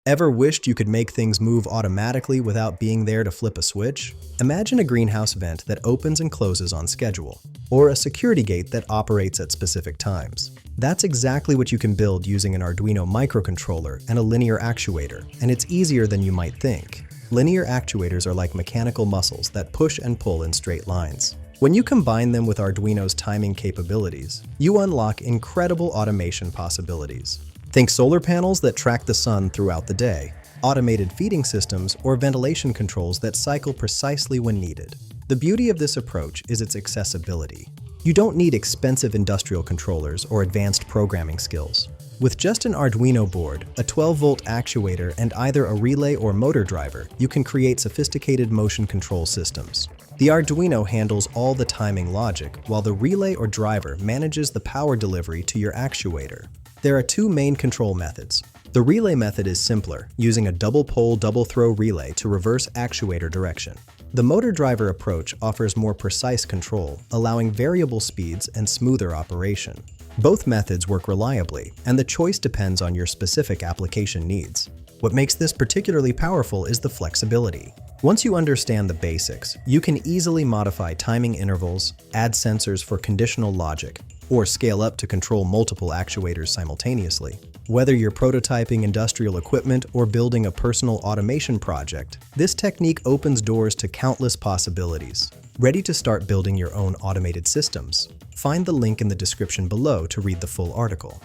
Ever wished you could make things move automatically without being there to flip a switch? Imagine a greenhouse vent that opens and closes on schedule, or a security gate that operates at specific times. That's exactly what you can build using an Arduino microcontroller and a linear actuator, and it's easier than you might think. Linear actuators are like mechanical muscles that push and pull in straight lines. When you combine them with Arduino's timing capabilities, you unlock incredible automation possibilities. Think solar panels that track the sun throughout the day, automated feeding systems, or ventilation controls that cycle precisely when needed. The beauty of this approach is its accessibility. You don't need expensive industrial controllers or advanced programming skills. With just an Arduino board, a 12-volt actuator, and either a relay or motor driver, you can create sophisticated motion control systems. The Arduino handles all the timing logic, while the relay or driver manages the power delivery to your actuator. There are two main control methods. The relay method is simpler, using a double-pole, double-throw relay to reverse actuator direction. The motor driver approach offers more precise control, allowing variable speeds and smoother operation. Both methods work reliably, and the choice depends on your specific application needs. What makes this particularly powerful is the flexibility. Once you understand the basics, you can easily modify timing intervals, add sensors for conditional logic, or scale up to control multiple actuators simultaneously. Whether you're prototyping industrial equipment or building a personal automation project, this technique opens doors to countless possibilities. Ready to start building your own automated systems? Find the link in the description below to read the full article.